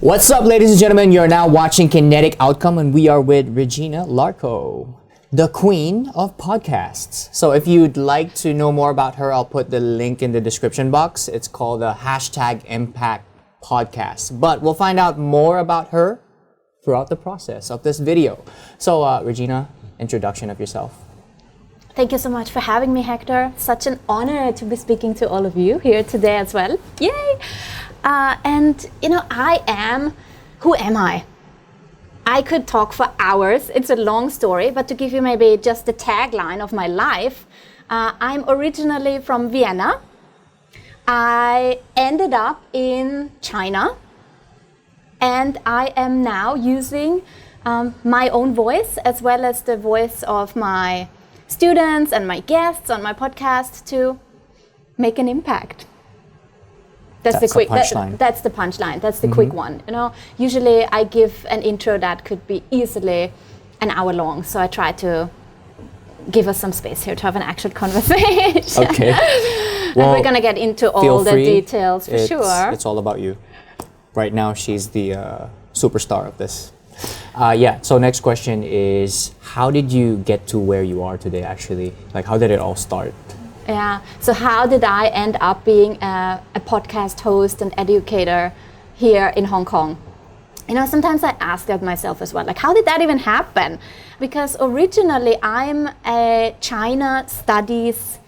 What's up, ladies and gentlemen? You're now watching Kinetic Outcome, and we are with Regina Larco, the queen of podcasts. So if you'd like to know more about her, I'll put the link in the description box. It's called the #Impact Podcast. But we'll find out more about her throughout the process of this video. So Regina, introduction of yourself. Thank you so much for having me, Hector. Such an honor to be speaking to all of you here today as well. Yay! Who am I? I could talk for hours. It's a long story, but to give you maybe just the tagline of my life, I'm originally from Vienna. I ended up in China, and I am now using my own voice as well as the voice of my students and my guests on my podcast to make an impact. That's the punchline. That's the punchline. That's the quick one. You know, usually I give an intro that could be easily an hour long, so I try to give us some space here to have an actual conversation. Okay. Well, and we're gonna get into all the details for sure. It's all about you. Right now, she's the superstar of this. So next question is, how did you get to where you are today, actually? Like, how did it all start? Yeah, so how did I end up being a podcast host and educator here in Hong Kong? You know, sometimes I ask that myself as well, like, how did that even happen? Because originally I'm a China studies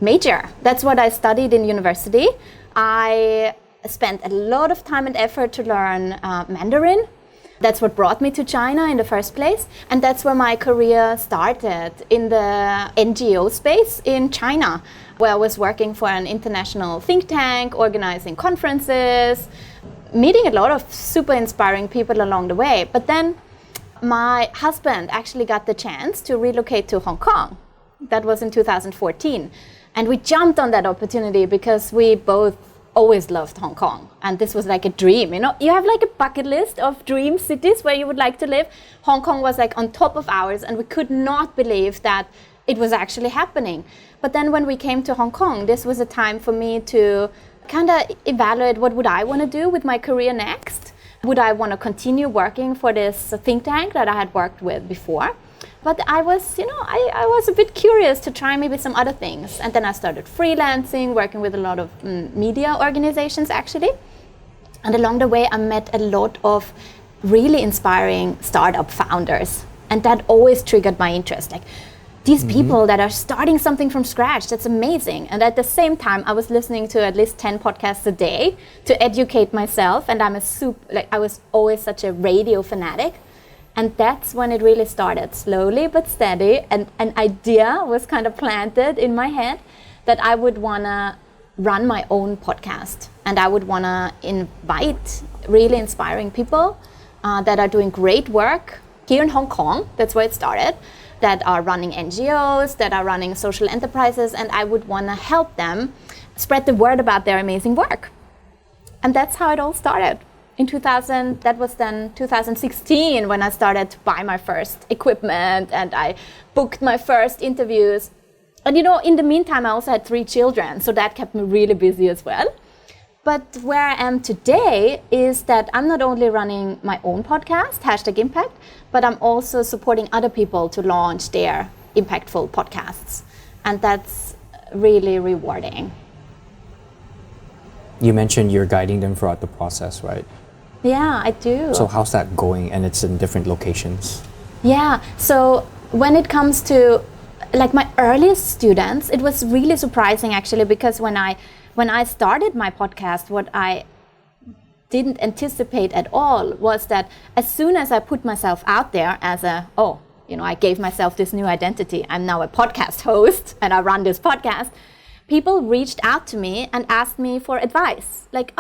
major. That's what I studied in university. I spent a lot of time and effort to learn Mandarin. That's what brought me to China in the first place. And that's where my career started, in the NGO space in China, where I was working for an international think tank, organizing conferences, meeting a lot of super inspiring people along the way. But then my husband actually got the chance to relocate to Hong Kong. That was in 2014. And we jumped on that opportunity because we both always loved Hong Kong, and this was like a dream. You know, you have like a bucket list of dream cities where you would like to live. Hong Kong was like on top of ours, and we could not believe that it was actually happening. But then when we came to Hong Kong, this was a time for me to kind of evaluate what would I want to do with my career next. Would I want to continue working for this think tank that I had worked with before? But I was, I was a bit curious to try maybe some other things. And then I started freelancing, working with a lot of media organizations, actually. And along the way, I met a lot of really inspiring startup founders. And that always triggered my interest. Like, these people that are starting something from scratch, that's amazing. And at the same time, I was listening to at least 10 podcasts a day to educate myself. And I was always such a radio fanatic. And that's when it really started, slowly but steady. And an idea was kind of planted in my head that I would want to run my own podcast. And I would want to invite really inspiring people that are doing great work here in Hong Kong. That's where it started. That are running NGOs, that are running social enterprises. And I would want to help them spread the word about their amazing work. And that's how it all started. In 2016, when I started to buy my first equipment and I booked my first interviews. And in the meantime, I also had 3 children, so that kept me really busy as well. But where I am today is that I'm not only running my own podcast, #Impact, but I'm also supporting other people to launch their impactful podcasts. And that's really rewarding. You mentioned you're guiding them throughout the process, right? Yeah, I do. So how's that going? And it's in different locations. Yeah, so when it comes to like my earliest students, it was really surprising actually, because when I started my podcast, what I didn't anticipate at all was that as soon as I put myself out there as I gave myself this new identity, I'm now a podcast host and I run this podcast, people reached out to me and asked me for advice. Like,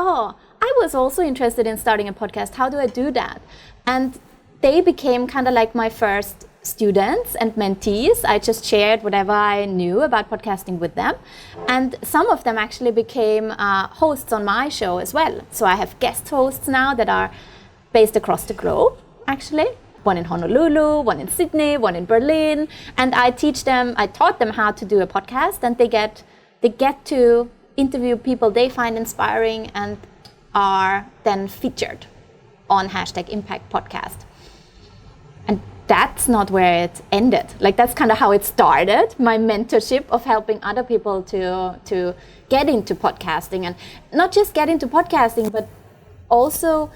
I was also interested in starting a podcast. How do I do that? And they became kind of like my first students and mentees. I just shared whatever I knew about podcasting with them. And some of them actually became hosts on my show as well. So I have guest hosts now that are based across the globe, actually. One in Honolulu, one in Sydney, one in Berlin. And I taught them how to do a podcast, and they get to interview people they find inspiring, and are then featured on #Impact Podcast. And that's not where it ended. Like, that's kind of how it started, my mentorship of helping other people to get into podcasting, and not just get into podcasting, but also,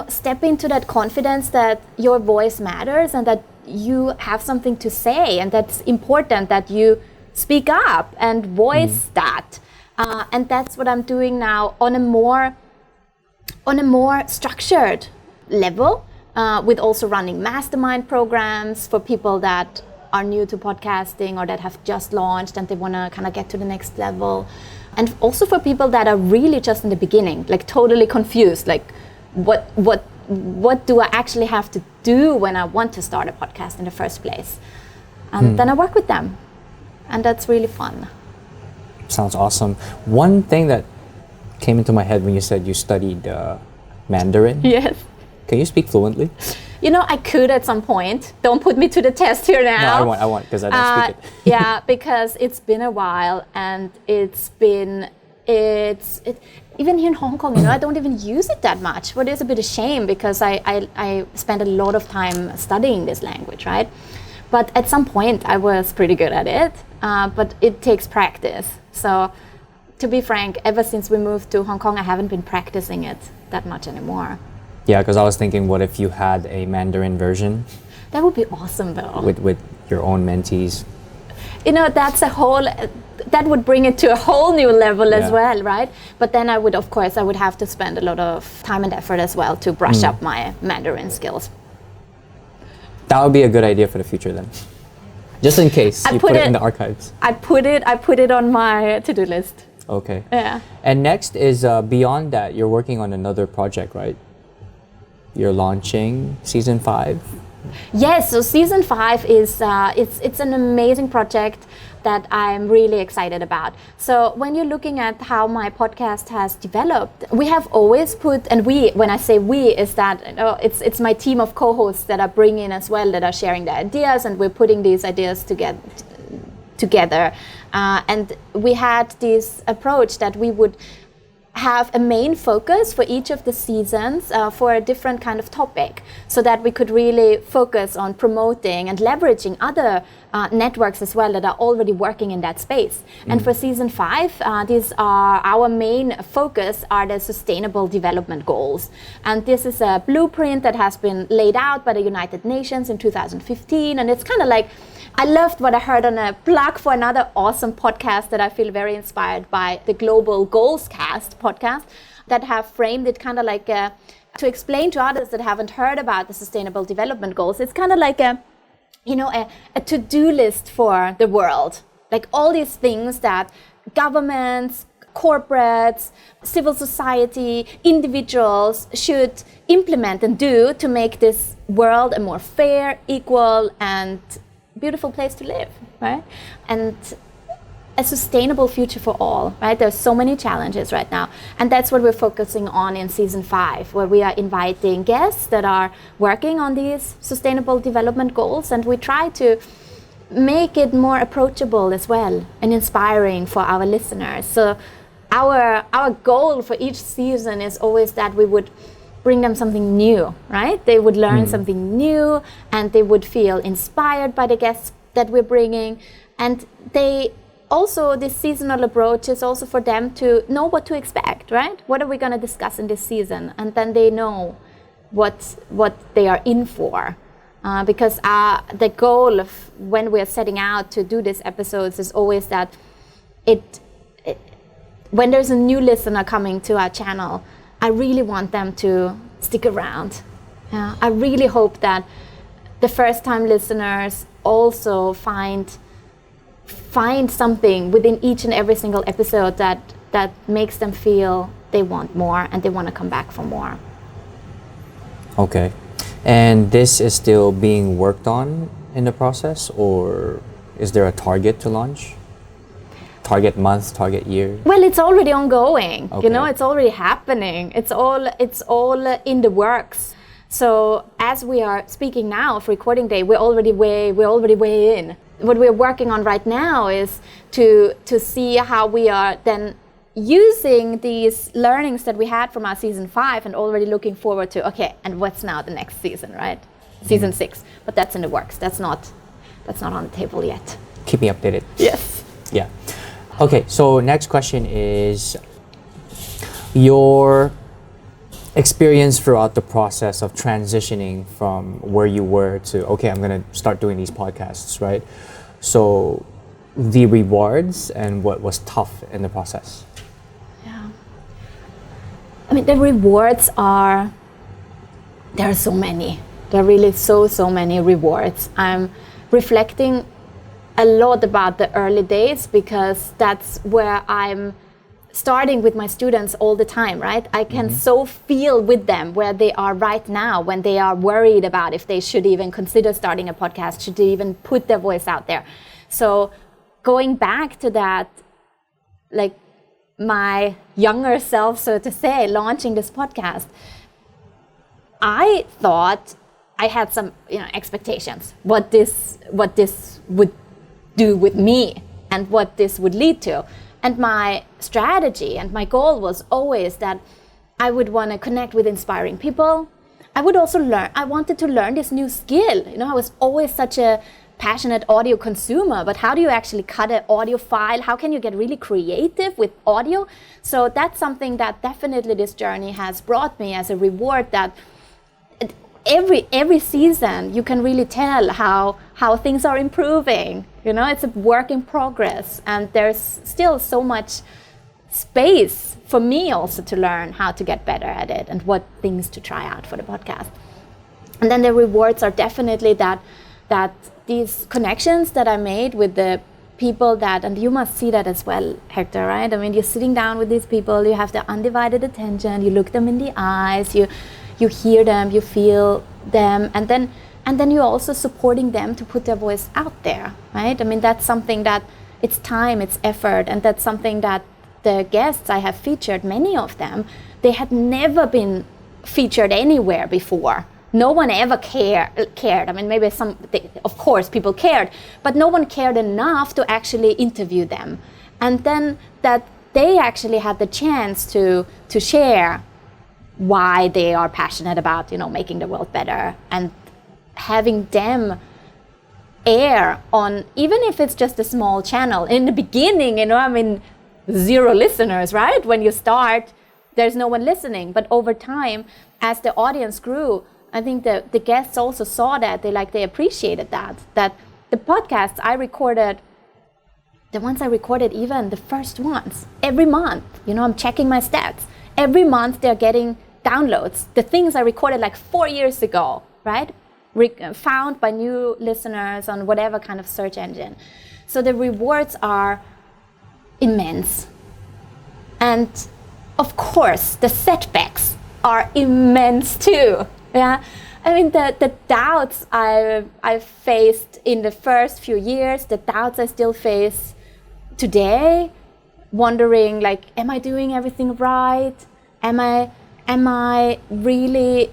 step into that confidence that your voice matters and that you have something to say, and that's important that you speak up and voice that. And that's what I'm doing now on a more structured level, with also running mastermind programs for people that are new to podcasting or that have just launched and they want to kind of get to the next level. And also for people that are really just in the beginning, like totally confused, like what do I actually have to do when I want to start a podcast in the first place? And then I work with them, and that's really fun. Sounds awesome. One thing that came into my head when you said you studied Mandarin. Yes. Can you speak fluently? I could at some point. Don't put me to the test here now. No, I want, because I don't speak it. Yeah, because it's been a while, and even here in Hong Kong, I don't even use it that much, but it's a bit of shame because I spent a lot of time studying this language, right? But at some point I was pretty good at it, but it takes practice. So to be frank, ever since we moved to Hong Kong, I haven't been practicing it that much anymore. Yeah, because I was thinking, what if you had a Mandarin version? That would be awesome, though. With your own mentees. That would bring it to a whole new level as well, right? But then I would have to spend a lot of time and effort as well to brush up my Mandarin skills. That would be a good idea for the future then. Just in case you put it in the archives. I put it on my to-do list. Okay. Yeah. And next is, beyond that, you're working on another project, right? You're launching season 5. Yes, so season 5 is it's an amazing project that I'm really excited about. So when you're looking at how my podcast has developed, we have always put, and when I say we, is that it's my team of co-hosts that are bringing as well, that are sharing their ideas, and we're putting these ideas together. And we had this approach that we would have a main focus for each of the seasons for a different kind of topic, so that we could really focus on promoting and leveraging other networks as well that are already working in that space. And for season 5, our main focus are the Sustainable Development Goals. And this is a blueprint that has been laid out by the United Nations in 2015, and it's kind of like, I loved what I heard on a plug for another awesome podcast that I feel very inspired by, the Global Goals Cast podcast, that have framed it kind of like to explain to others that haven't heard about the Sustainable Development Goals. It's kind of like a to-do list for the world, like all these things that governments, corporates, civil society, individuals should implement and do to make this world a more fair, equal, and beautiful place to live, right? And a sustainable future for all, right? There's so many challenges right now. And that's what we're focusing on in season 5, where we are inviting guests that are working on these sustainable development goals, and we try to make it more approachable as well and inspiring for our listeners. So our goal for each season is always that we would bring them something new, right? They would learn something new, and they would feel inspired by the guests that we're bringing. And this seasonal approach is also for them to know what to expect, right? What are we going to discuss in this season? And then they know what they are in for. Because the goal of when we're setting out to do these episodes is always that when there's a new listener coming to our channel, I really want them to stick around. I really hope that the first-time listeners also find something within each and every single episode that makes them feel they want more and they want to come back for more. Okay. And this is still being worked on in the process, or is there a target to launch? Target month, target year? Well, it's already ongoing. Okay. It's already happening. It's all in the works. So as we are speaking now of recording day, we're already way in. What we're working on right now is to see how we are then using these learnings that we had from our season 5 and already looking forward to, okay, and what's now the next season, right? Season 6, but that's in the works. That's not on the table yet. Keep me updated. Yes. Yeah. Okay, so next question is your experience throughout the process of transitioning from where you were to, okay, I'm going to start doing these podcasts, right? So the rewards and what was tough in the process. Yeah. I mean, the rewards there are so many. There are really so many rewards. I'm reflecting a lot about the early days because that's where I'm starting with my students all the time, right? I can so feel with them where they are right now when they are worried about if they should even consider starting a podcast, should they even put their voice out there. So going back to that, like my younger self, so to say, launching this podcast, I thought I had some, expectations, what this would do with me and what this would lead to. And my strategy and my goal was always that I would want to connect with inspiring people. I would also I wanted to learn this new skill. I was always such a passionate audio consumer, but how do you actually cut an audio file? How can you get really creative with audio? So that's something that definitely this journey has brought me as a reward, that every season you can really tell how things are improving. It's a work in progress, and there's still so much space for me also to learn how to get better at it and what things to try out for the podcast. And then the rewards are definitely that these connections that I made with the people and you must see that as well, Hector, right? I mean, you're sitting down with these people, you have their undivided attention, you look them in the eyes, you hear them, you feel them, and then you're also supporting them to put their voice out there, right? I mean, that's something that it's time, it's effort, and that's something that the guests I have featured, many of them, they had never been featured anywhere before. No one ever cared. I mean, maybe of course people cared, but no one cared enough to actually interview them. And then that they actually had the chance to share why they are passionate about, making the world better, and having them air on, even if it's just a small channel. In the beginning, 0 listeners, right? When you start, there's no one listening. But over time, as the audience grew, I think the guests also saw that. They appreciated that the podcasts I recorded, the ones I recorded, even the first ones, every month, I'm checking my stats. Every month they're getting downloads. The things I recorded like 4 years ago, right? Found by new listeners on whatever kind of search engine. So the rewards are immense. And of course, the setbacks are immense too. Yeah, I mean, the doubts I've faced in the first few years, the doubts I still face today, wondering, like, am I doing everything right? Am I really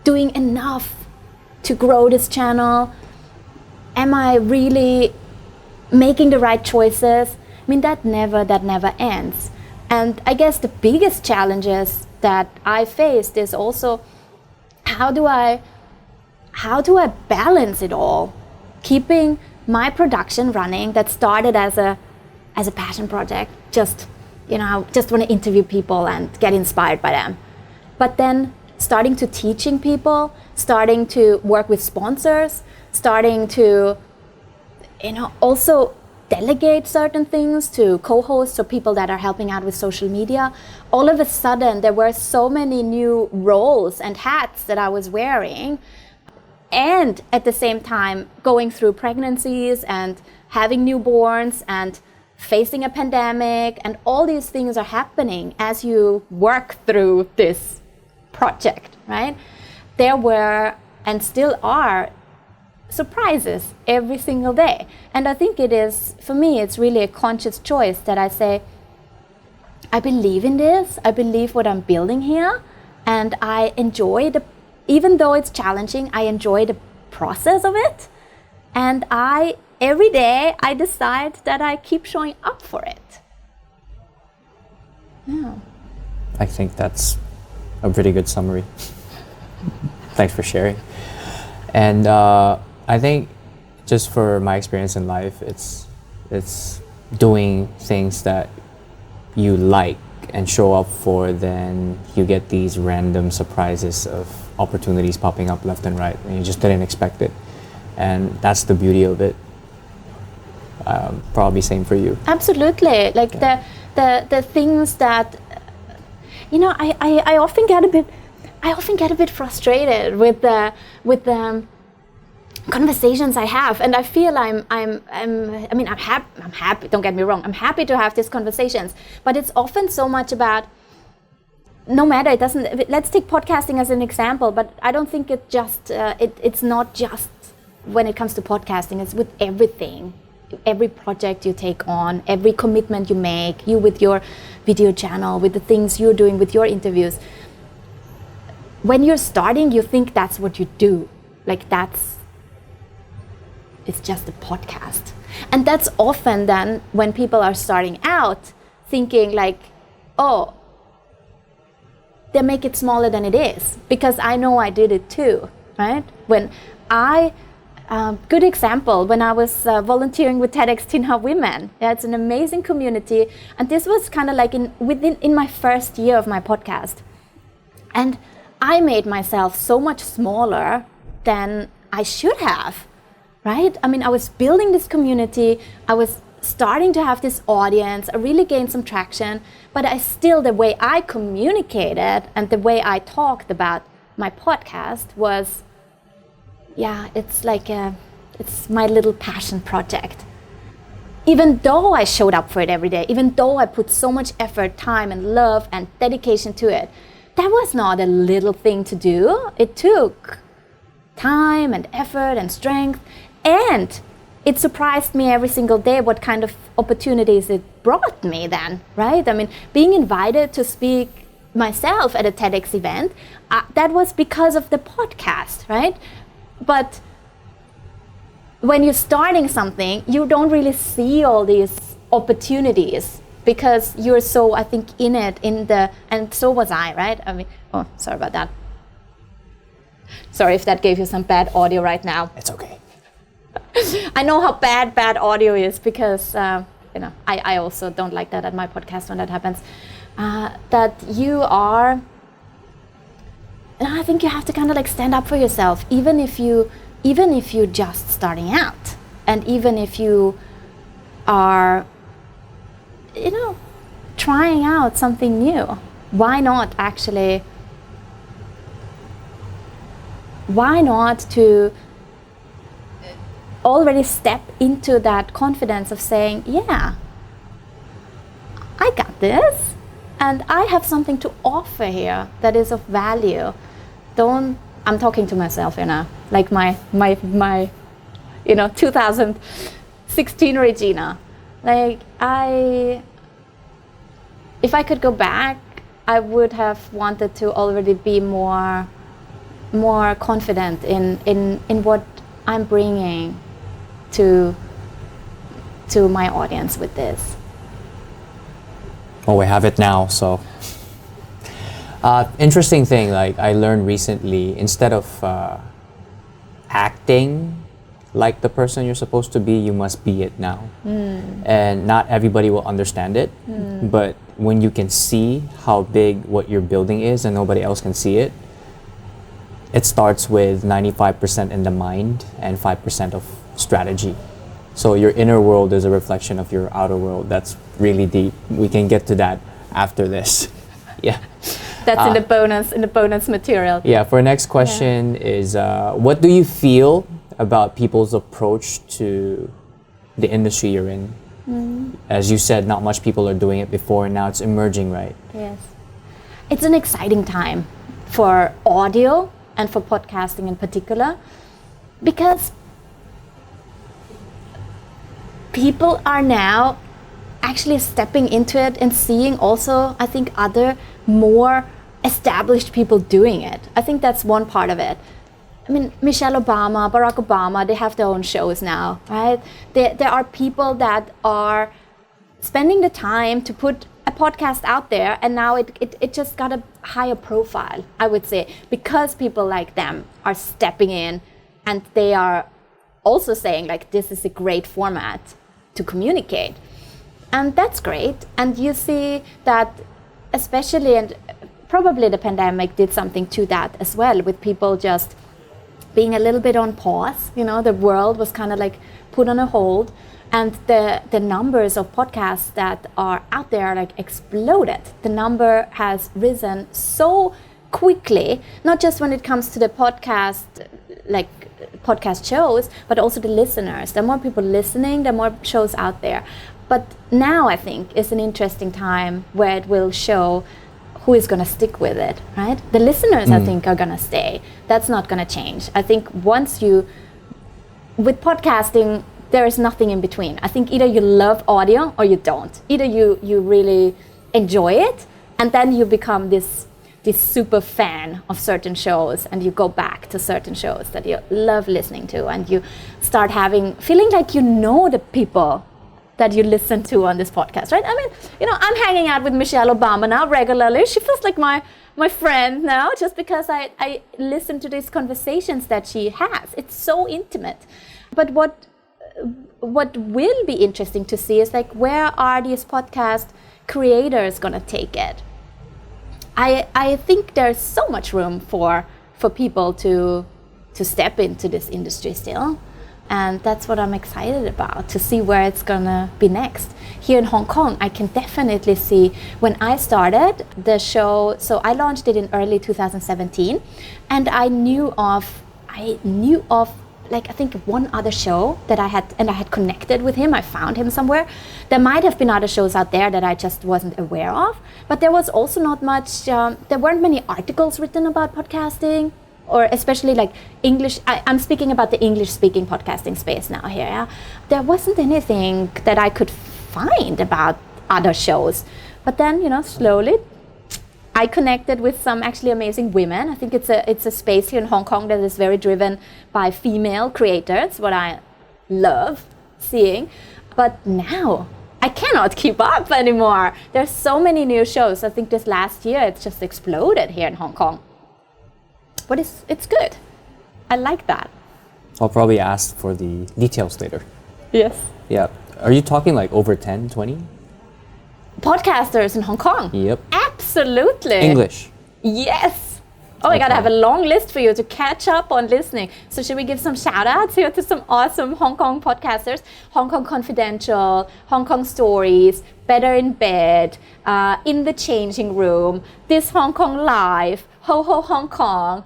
doing enough to grow this channel? Am I really making the right choices? I mean, that never ends. And I guess the biggest challenges that I faced is also, how do I balance it all? Keeping my production running that started as a passion project, just want to interview people and get inspired by them. But then starting to teaching people, starting to work with sponsors, starting to, also delegate certain things to co-hosts or people that are helping out with social media. All of a sudden, there were so many new roles and hats that I was wearing. And at the same time, going through pregnancies and having newborns and facing a pandemic, and all these things are happening as you work through this project, right? There were, and still are, surprises every single day. And I think it is, for me, it's really a conscious choice that I say, I believe in this, I believe what I'm building here, and I enjoy even though it's challenging, I enjoy the process of it. And every day I decide that I keep showing up for it. Yeah. I think that's a pretty good summary. Thanks for sharing. And I think just for my experience in life, it's doing things that you like and show up for, then you get these random surprises of opportunities popping up left and right, and you just didn't expect it. And that's the beauty of it. Probably same for you. Absolutely. Like the things that, I often get a bit frustrated with the conversations I have, and I feel I'm happy. Don't get me wrong. I'm happy to have these conversations, but it's often so much about. No matter, it doesn't. Let's take podcasting as an example, but I don't think it's not just when it comes to podcasting. It's with everything. Every project you take on, every commitment you make, you with your video channel, with the things you're doing, with your interviews. When you're starting, you think that's what you do. Like it's just a podcast. And that's often then when people are starting out thinking like, oh, they make it smaller than it is. Because I know I did it too, right? Good example, when I was volunteering with TEDx Teen Hub Women. Yeah, it's an amazing community. And this was kind of like in my first year of my podcast. And I made myself so much smaller than I should have, right? I mean, I was building this community. I was starting to have this audience. I really gained some traction. But the way I communicated and the way I talked about my podcast was, it's my little passion project. Even though I showed up for it every day, even though I put so much effort, time, and love and dedication to it, that was not a little thing to do. It took time and effort and strength, and it surprised me every single day what kind of opportunities it brought me then, right? I mean, being invited to speak myself at a TEDx event, that was because of the podcast, right? But when you're starting something, you don't really see all these opportunities because you're so, I think, in it, and so was I, right? I mean, oh, sorry about that. Sorry if that gave you some bad audio right now. It's okay. I know how bad audio is because, I also don't like that at my podcast when that happens. That you are, I think you have to kind of like stand up for yourself, even if you're just starting out, and even if you are, trying out something new. Why not to already step into that confidence of saying, yeah, I got this, and I have something to offer here that is of value. I'm talking to myself, like my 2016 Regina. Like if I could go back, I would have wanted to already be more confident in what I'm bringing to my audience with this. Well, we have it now, so. Interesting thing, like I learned recently, instead of acting like the person you're supposed to be, you must be it now. And not everybody will understand it, but when you can see how big what you're building is and nobody else can see it, it starts with 95% in the mind and 5% of strategy. So your inner world is a reflection of your outer world. That's really deep. We can get to that after this. Yeah. That's in the bonus material. Yeah, for our next question is, what do you feel about people's approach to the industry you're in? As you said, not much people are doing it before, and now it's emerging, right? Yes. It's an exciting time for audio and for podcasting in particular, because people are now actually stepping into it and seeing also, I think, other more established people doing it. I think that's one part of it. I mean, Michelle Obama, Barack Obama, they have their own shows now, right? There are people that are spending the time to put a podcast out there, and now it just got a higher profile, I would say, because people like them are stepping in, and they are also saying like, this is a great format to communicate. And that's great. And you see that especially, and probably the pandemic did something to that as well, with people just being a little bit on pause. You know, the world was kind of like put on a hold, and the numbers of podcasts that are out there like exploded. The number has risen so quickly, not just when it comes to the podcast, like podcast shows, but also the listeners. There are more people listening, there are more shows out there. But now I think is an interesting time where it will show who is going to stick with it, right? The listeners, I think, are going to stay. That's not going to change. I think with podcasting, there is nothing in between. I think either you love audio or you don't. Either you really enjoy it, and then you become this super fan of certain shows, and you go back to certain shows that you love listening to, and you start feeling like you know the people that you listen to on this podcast, right? I mean, you know, I'm hanging out with Michelle Obama now regularly. She feels like my friend now, just because I listen to these conversations that she has. It's so intimate. But what will be interesting to see is like, where are these podcast creators gonna take it? I think there's so much room for people to step into this industry still. And that's what I'm excited about, to see where it's gonna be next. Here in Hong Kong, I can definitely see, when I started the show, so I launched it in early 2017, and I knew of like, I think one other show that I had connected with him. I found him somewhere. There might have been other shows out there that I just wasn't aware of, but there was also not much, there weren't many articles written about podcasting, or especially like English. I'm speaking about the English-speaking podcasting space now here. Yeah? There wasn't anything that I could find about other shows. But then, you know, slowly, I connected with some actually amazing women. I think it's a space here in Hong Kong that is very driven by female creators, what I love seeing. But now, I cannot keep up anymore. There's so many new shows. I think this last year, it's just exploded here in Hong Kong. But it's good. I like that. I'll probably ask for the details later. Yes. Yeah. Are you talking like over 10, 20? Podcasters in Hong Kong? Yep. Absolutely. English? Yes. Oh my God, I have a long list for you to catch up on listening. So should we give some shout outs here to some awesome Hong Kong podcasters? Hong Kong Confidential, Hong Kong Stories, Better in Bed, In the Changing Room, This Hong Kong Live, Ho Ho Hong Kong.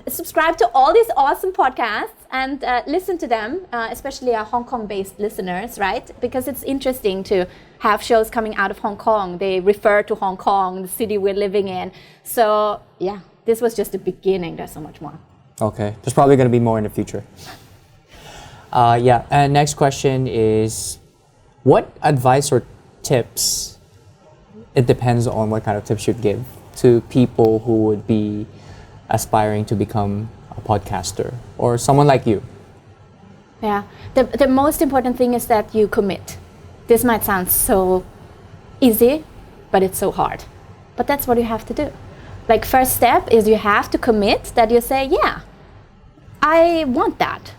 Subscribe to all these awesome podcasts and listen to them, especially our Hong Kong-based listeners, right? Because it's interesting to have shows coming out of Hong Kong. They refer to Hong Kong, the city we're living in. So yeah, this was just the beginning. There's so much more. Okay, there's probably going to be more in the future. Yeah, and next question is, what advice or tips, it depends on what kind of tips you'd give to people who would be aspiring to become a podcaster, or someone like you? Yeah, the most important thing is that you commit. This might sound so easy, but it's so hard. But that's what you have to do. Like, first step is you have to commit, that you say, yeah, I want that.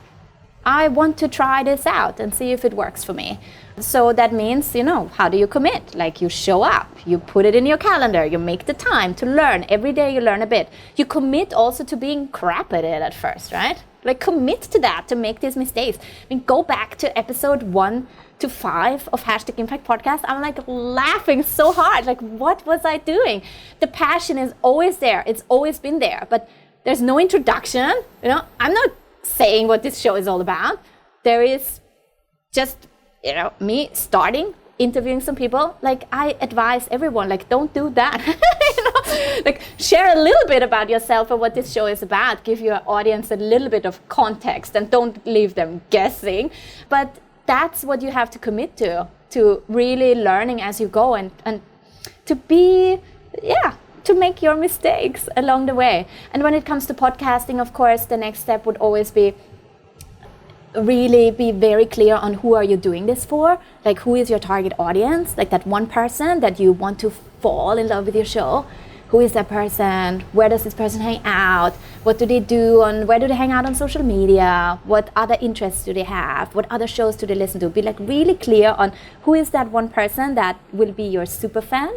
I want to try this out and see if it works for me. So that means, you know, how do you commit? Like, you show up, you put it in your calendar, you make the time to learn. Every day you learn a bit. You commit also to being crap at it at first, right? Like, commit to that, to make these mistakes. I mean, go back to episode 1 to 5 of #Impact Podcast. I'm like laughing so hard. Like, what was I doing? The passion is always there. It's always been there, but there's no introduction. You know, I'm not saying what this show is all about. There is just, you know, me starting, interviewing some people. Like, I advise everyone, like, don't do that. You know? Like, share a little bit about yourself and what this show is about. Give your audience a little bit of context and don't leave them guessing. But that's what you have to commit to really learning as you go, and to be, yeah, to make your mistakes along the way. And when it comes to podcasting, of course, the next step would always be, really be very clear on who are you doing this for, like who is your target audience, like that one person that you want to fall in love with your show. Who is that person? Where does this person hang out? What do they do where do they hang out on social media? What other interests do they have? What other shows do they listen to? Be like really clear on who is that one person that will be your super fan.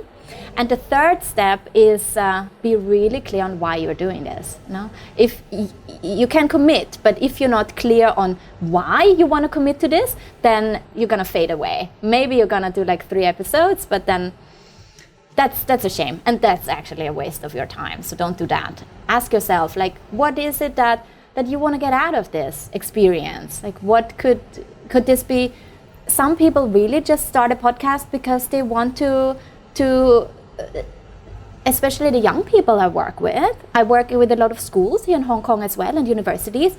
And the third step is be really clear on why you're doing this. No? If you can commit, but if you're not clear on why you want to commit to this, then you're gonna fade away. Maybe you're gonna do like 3 episodes, but then that's a shame, and that's actually a waste of your time. So don't do that. Ask yourself, like, what is it that you want to get out of this experience? Like, what could this be? Some people really just start a podcast because they want to especially the young people I work with. I work with a lot of schools here in Hong Kong as well, and universities.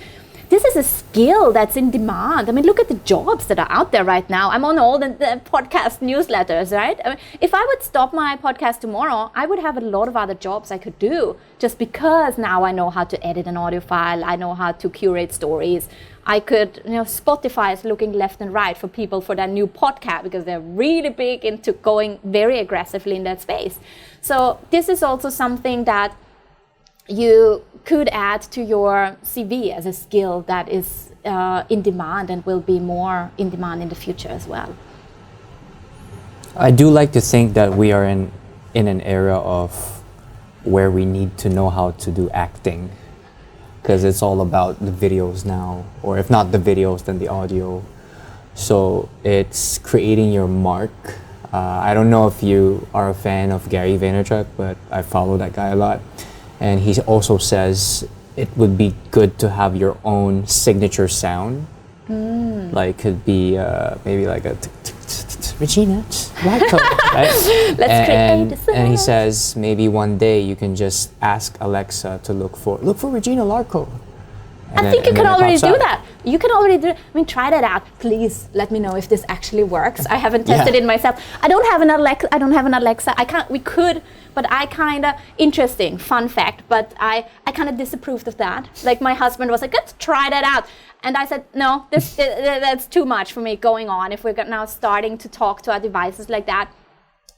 This is a skill that's in demand. I mean, look at the jobs that are out there right now. I'm on all the podcast newsletters, right? I mean, if I would stop my podcast tomorrow, I would have a lot of other jobs I could do just because now I know how to edit an audio file. I know how to curate stories. I could, Spotify is looking left and right for people for their new podcast because they're really big into going very aggressively in that space. So this is also something that you could add to your CV as a skill that is in demand and will be more in demand in the future as well. I do like to think that we are in an era of where we need to know how to do acting, because it's all about the videos now, or if not the videos, then the audio. So it's creating your mark. I don't know if you are a fan of 𝙇𝙤𝙤𝙘𝙀, but I follow that guy a lot. And he also says it would be good to have your own signature sound. Like could be maybe like a Regina Larko, right? Let's create a sound. And he says maybe one day you can just ask Alexa to look for Regina Larko. I think you can already do that. You can already do it. I mean, try that out. Please let me know if this actually works. I haven't tested it myself. I don't have an Alexa. We could, but I kind of, interesting, fun fact, but I kind of disapproved of that. Like my husband was like, let's try that out. And I said, no, that's too much for me going on if we're now starting to talk to our devices like that.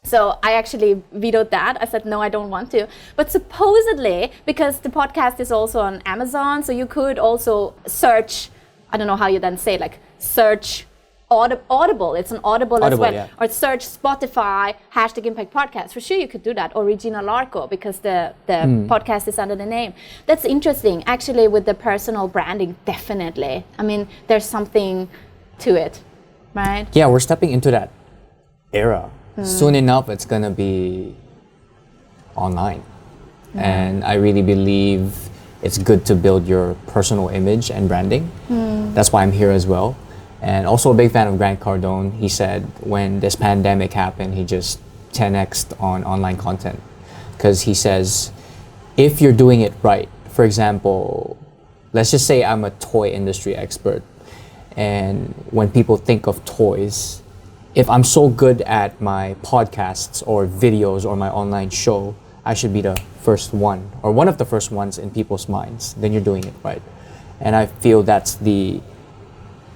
So I actually vetoed that. I said, no, I don't want to. But supposedly, because the podcast is also on Amazon, so you could also search, I don't know how you then say, like search Audible. It's an Audible as well. Yeah. Or search Spotify, #Impact Podcast. For sure you could do that. Or Regina Larko, because the podcast is under the name. That's interesting. Actually, with the personal branding, definitely. I mean, there's something to it, right? Yeah, we're stepping into that era. Soon enough, it's going to be online. And I really believe it's good to build your personal image and branding. That's why I'm here as well. And also a big fan of Grant Cardone. He said when this pandemic happened, he just 10x'd on online content. Because he says, if you're doing it right, for example, let's just say I'm a toy industry expert. And when people think of toys, if I'm so good at my podcasts or videos or my online show, I should be the first one or one of the first ones in people's minds. Then you're doing it right. And I feel that's the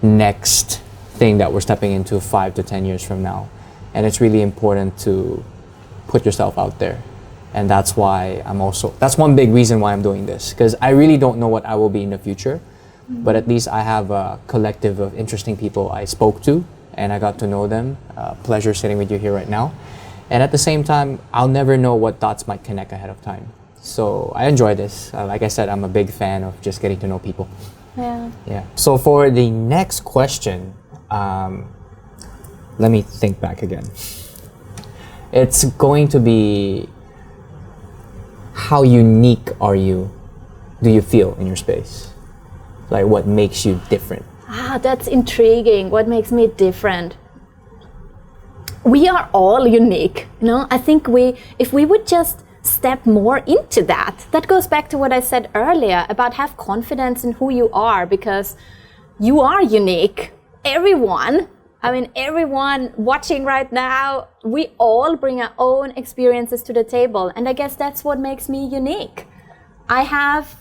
next thing that we're stepping into 5 to 10 years from now. And it's really important to put yourself out there. And that's why that's one big reason why I'm doing this. Because I really don't know what I will be in the future. But at least I have a collective of interesting people I spoke to. And I got to know them. Pleasure sitting with you here right now. And at the same time, I'll never know what dots might connect ahead of time. So I enjoy this. Like I said, I'm a big fan of just getting to know people. Yeah. So for the next question, let me think back again. It's going to be, how unique do you feel in your space? Like what makes you different? That's intriguing. What makes me different? We are all unique. I think if we would just step more into that goes back to what I said earlier about have confidence in who you are, because you are unique. Everyone watching right now, we all bring our own experiences to the table. And I guess that's what makes me unique. I have,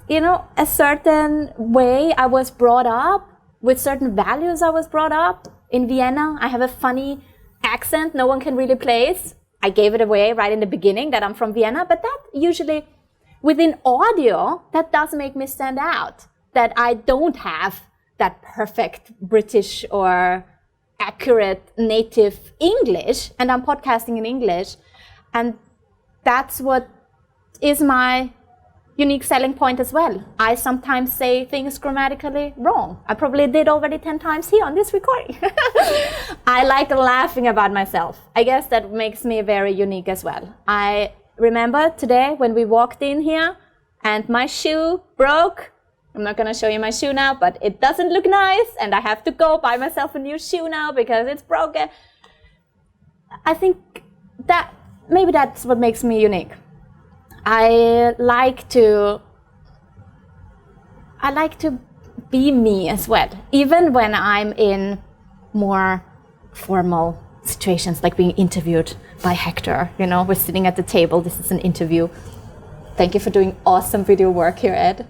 a certain way I was brought up, with certain values I was brought up. In Vienna, I have a funny accent no one can really place. I gave it away right in the beginning that I'm from Vienna, but that usually, within audio, that does make me stand out. That I don't have that perfect British or accurate native English, and I'm podcasting in English. And that's what is my unique selling point as well. I sometimes say things grammatically wrong. I probably did already 10 times here on this recording. I like laughing about myself. I guess that makes me very unique as well. I remember today when we walked in here and my shoe broke. I'm not going to show you my shoe now, but it doesn't look nice and I have to go buy myself a new shoe now because it's broken. I think that maybe that's what makes me unique. I like to be me as well, even when I'm in more formal situations, like being interviewed by Hector. You know, we're sitting at the table, this is an interview. Thank you for doing awesome video work here, Ed.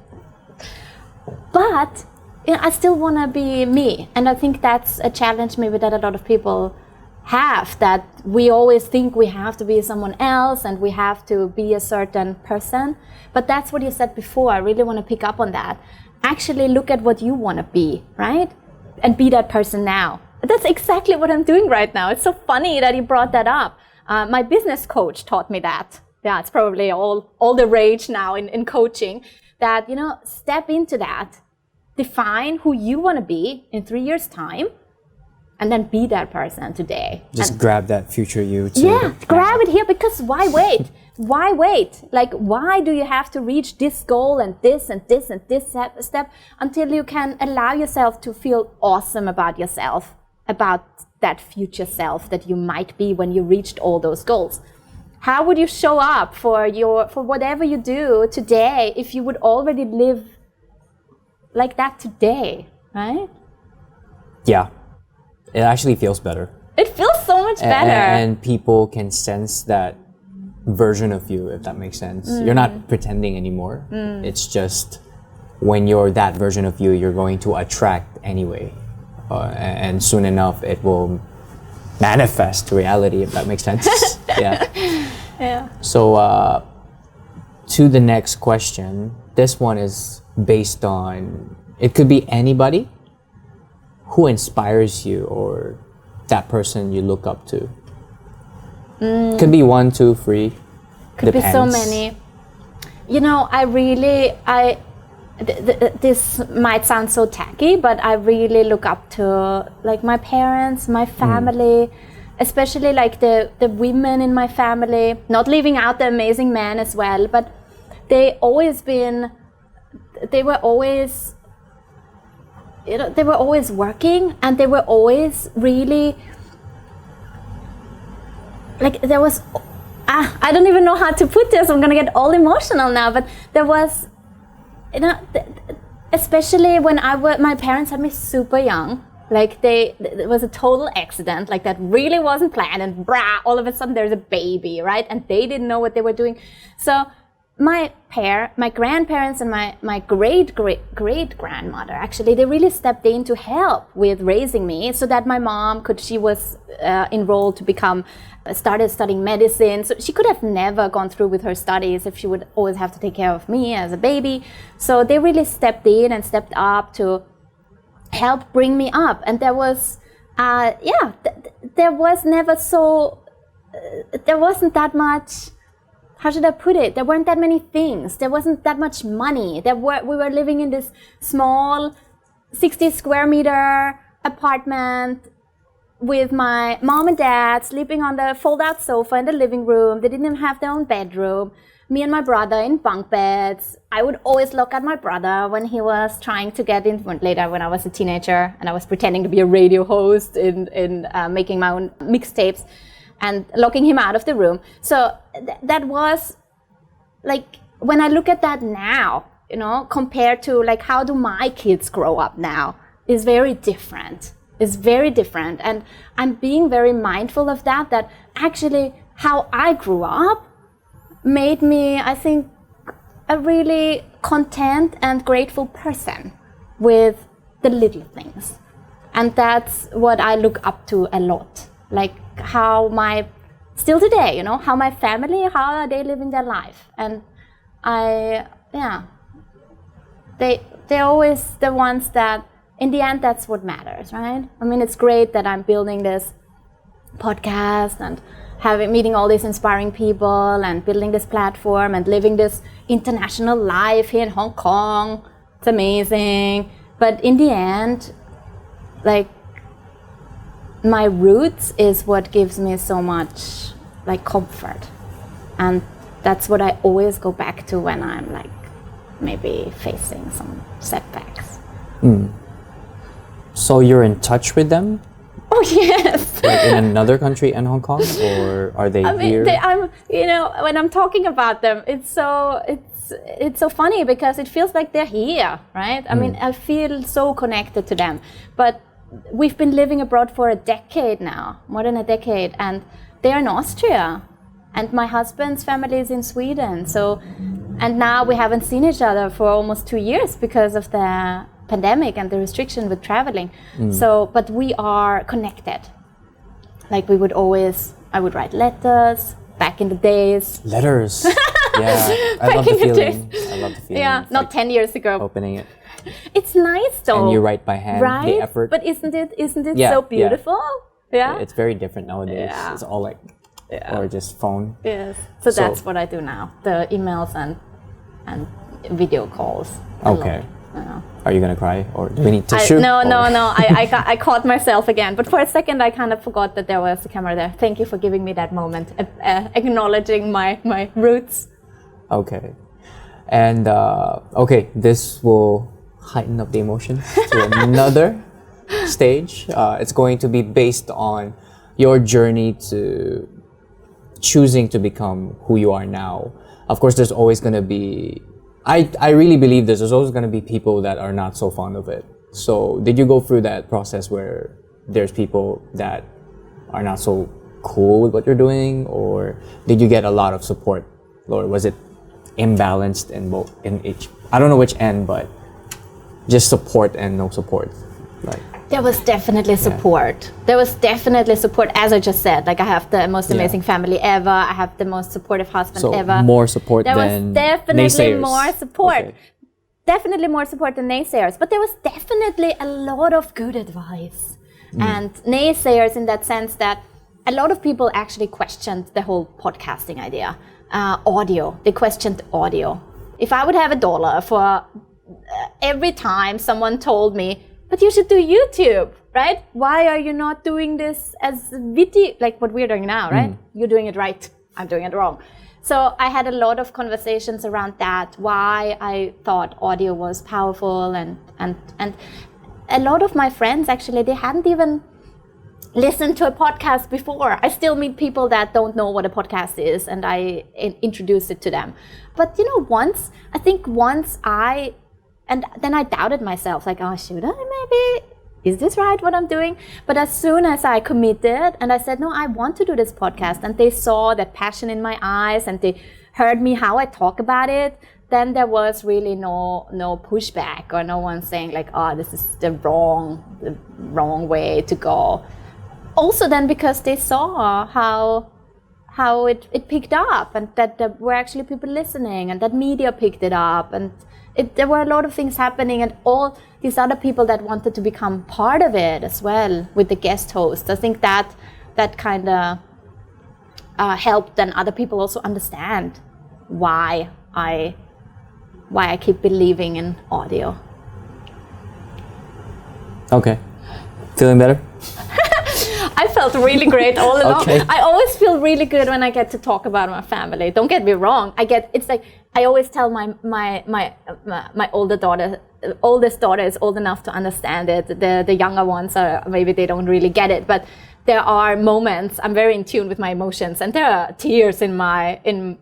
But you know, I still want to be me, and I think that's a challenge maybe that a lot of people have, that we always think we have to be someone else and we have to be a certain person. But that's what you said before. I really want to pick up on that. Actually look at what you want to be, right? And be that person now. That's exactly what I'm doing right now. It's so funny that you brought that up. My business coach taught me that. Yeah, it's probably all the rage now in coaching, that, you know, step into that. Define who you want to be in 3 years' time. And then be that person today. Just grab that future you too. Yeah, grab it here, because why wait? Why wait? Like, why do you have to reach this goal and this and this and this step until you can allow yourself to feel awesome about yourself, about that future self that you might be when you reached all those goals? How would you show up for whatever you do today if you would already live like that today, right? Yeah. It actually feels better. It feels so much better. And people can sense that version of you, if that makes sense. You're not pretending anymore. It's just when you're that version of you, you're going to attract anyway. And soon enough, it will manifest reality, if that makes sense. Yeah. Yeah. So to the next question, this one is based on, it could be anybody. Who inspires you, or that person you look up to? Could be 1, 2, 3. Could Depends. be so many. You know, this might sound so tacky, but I really look up to like my parents, my family, especially like the women in my family, not leaving out the amazing men as well, but they were always working, and they were always really, like, there was, I don't even know how to put this, I'm gonna get all emotional now, but there was, you know, especially when my parents had me super young, like it was a total accident, like that really wasn't planned, and all of a sudden there's a baby, right? And they didn't know what they were doing. So my grandparents and my great grandmother, actually, they really stepped in to help with raising me, so that my mom she was enrolled to started studying medicine. So she could have never gone through with her studies if she would always have to take care of me as a baby. So they really stepped in and stepped up to help bring me up. And there was, there was never there wasn't that much. How should I put it? There weren't that many things. There wasn't that much money. We were living in this small 60 square meter apartment with my mom and dad sleeping on the fold-out sofa in the living room. They didn't even have their own bedroom. Me and my brother in bunk beds. I would always look at my brother when he was trying to get in, later when I was a teenager and I was pretending to be a radio host in making my own mixtapes, and locking him out of the room. So that was, like, when I look at that now, you know, compared to like how do my kids grow up now, is very different. It's very different. And I'm being very mindful of that actually how I grew up made me, I think, a really content and grateful person with the little things. And that's what I look up to a lot. Like how still today, how my family, how are they living their life? And they're always the ones that, in the end, that's what matters, right? I mean, it's great that I'm building this podcast and meeting all these inspiring people and building this platform and living this international life here in Hong Kong. It's amazing. But in the end, like, my roots is what gives me so much like comfort. And that's what I always go back to when I'm like maybe facing some setbacks. So you're in touch with them? Oh yes. Like in another country in Hong Kong, or are they here? When I'm talking about them, it's so funny because it feels like they're here, right? I mean, I feel so connected to them. But we've been living abroad for a decade now, more than a decade, and they're in Austria, and my husband's family is in Sweden. And now we haven't seen each other for almost 2 years because of the pandemic and the restriction with traveling. But we are connected. Like I would write letters back in the days. Letters. Yeah, I love the feeling. Yeah, not 10 years ago. Opening it. It's nice though. And you write by hand, right? the effort. But isn't it so beautiful? Yeah. It's very different nowadays. Yeah. It's all like, or just phone. Yes. So that's what I do now. The emails and video calls. Okay. Are you gonna cry, or do we need tissue? No. I caught myself again. But for a second, I kind of forgot that there was a camera there. Thank you for giving me that moment, acknowledging my roots. Okay. And this will heighten up the emotion to another stage. It's going to be based on your journey to choosing to become who you are now. Of course, there's always going to be, I really believe there's always going to be people that are not so fond of it. So did you go through that process where there's people that are not so cool with what you're doing, or did you get a lot of support, or was it imbalanced in each, I don't know which end, but just support and no support? Like, there was definitely support. There was definitely support, as I just said. Like, I have the most amazing family ever. I have the most supportive husband ever. More support than There was definitely naysayers. more support. Okay. Definitely more support than naysayers. But there was definitely a lot of good advice. And naysayers in that sense that a lot of people actually questioned the whole podcasting idea. Audio. They questioned audio. If I would have $1 for every time someone told me, but you should do YouTube, right? Why are you not doing this as video, like what we're doing now, right? You're doing it right, I'm doing it wrong. So I had a lot of conversations around that, why I thought audio was powerful, and a lot of my friends actually, they hadn't even listened to a podcast before. I still meet people that don't know what a podcast is, and I introduce it to them. But once and then I doubted myself, like, oh, should I maybe? Is this right, what I'm doing? But as soon as I committed and I said, no, I want to do this podcast, and they saw that passion in my eyes and they heard me how I talk about it, then there was really no pushback, or no one saying like, oh, this is the wrong way to go. Also then because they saw how it picked up, and that there were actually people listening, and that media picked it up, and there were a lot of things happening, and all these other people that wanted to become part of it as well with the guest host. I think that kind of helped then other people also understand why I keep believing in audio. Okay. Feeling better? I felt really great all along. Okay. I always feel really good when I get to talk about my family. Don't get me wrong. It's like I always tell my oldest daughter is old enough to understand it. The younger ones are, maybe they don't really get it, but there are moments I'm very in tune with my emotions, and there are tears on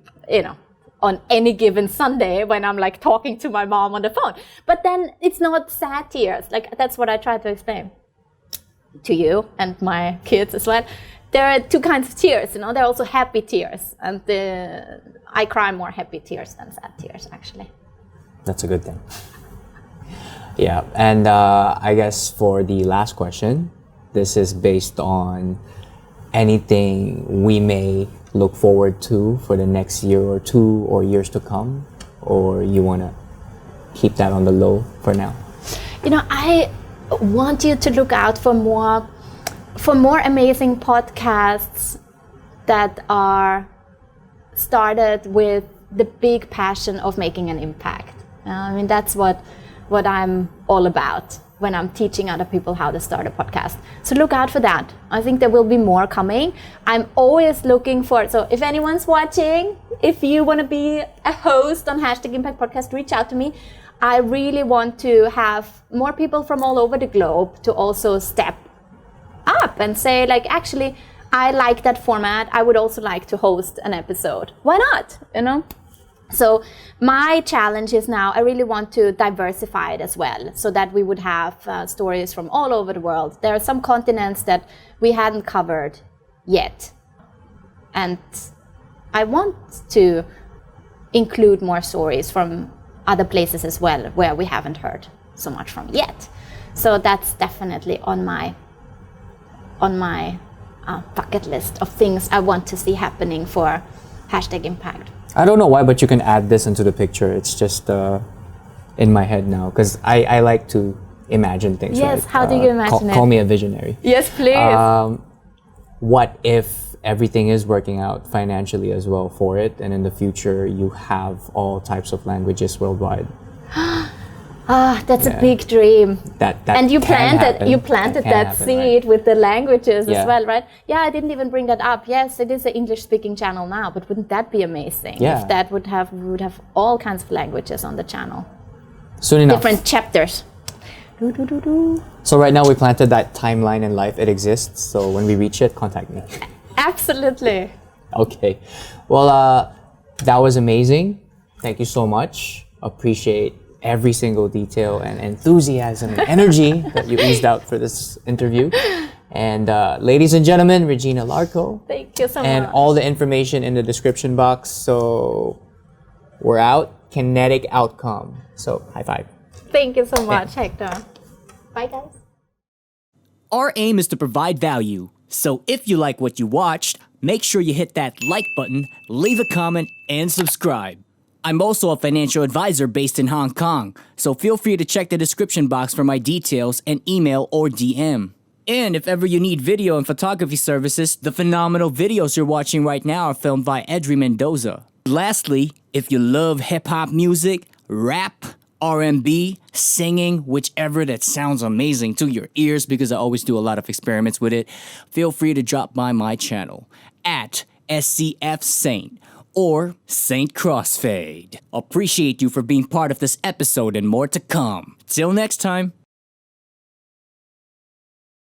any given Sunday when I'm like talking to my mom on the phone. But then it's not sad tears. Like, that's what I try to explain to you and my kids as well. There are two kinds of tears, there are also happy tears, and I cry more happy tears than sad tears, actually. That's a good thing. Yeah, and I guess for the last question, this is based on anything we may look forward to for the next year or two or years to come, or you want to keep that on the low for now? I want you to look out for more amazing podcasts that are started with the big passion of making an impact. That's what I'm all about when I'm teaching other people how to start a podcast. So look out for that. I think there will be more coming. I'm always looking for, so if anyone's watching, if you want to be a host on #Impact Podcast, reach out to me. I really want to have more people from all over the globe to also step up and say, like, actually, I like that format. I would also like to host an episode. Why not? So my challenge is now I really want to diversify it as well, so that we would have stories from all over the world. There are some continents that we hadn't covered yet, and I want to include more stories from other places as well where we haven't heard so much from yet. So that's definitely on my bucket list of things I want to see happening for #Impact. I don't know why, but you can add this into the picture. It's just in my head now, because I like to imagine things. Yes, right? how do you imagine it? Call me a visionary. Yes, please. What if everything is working out financially as well for it, and in the future you have all types of languages worldwide? That's a big dream. And you planted that seed, right? With the languages as well, right? Yeah, I didn't even bring that up. Yes, it is an English-speaking channel now, but wouldn't that be amazing? Yeah. If that we would have all kinds of languages on the channel. Soon enough. Different chapters. So right now we planted that timeline in life. It exists. So when we reach it, contact me. Absolutely. Okay. Well, that was amazing. Thank you so much. Appreciate every single detail and enthusiasm and energy that you eased out for this interview. And ladies and gentlemen, 𝙁𝙗𝙜 𝙠𝙗𝙗 Thank you so much. And all the information in the description box. So we're out. Kinetic outcome. So high five. Thank you so much, Hector. Bye, guys. Our aim is to provide value. So if you like what you watched, make sure you hit that like button, leave a comment, and subscribe. I'm also a financial advisor based in Hong Kong, so feel free to check the description box for my details and email or DM. And if ever you need video and photography services, the phenomenal videos you're watching right now are filmed by Ardrey Mendoza. Lastly, if you love hip-hop music, rap, R&B, singing, whichever that sounds amazing to your ears, because I always do a lot of experiments with it, feel free to drop by my channel at SCF Saint or Saint Crossfade. Appreciate you for being part of this episode and more to come. Till next time.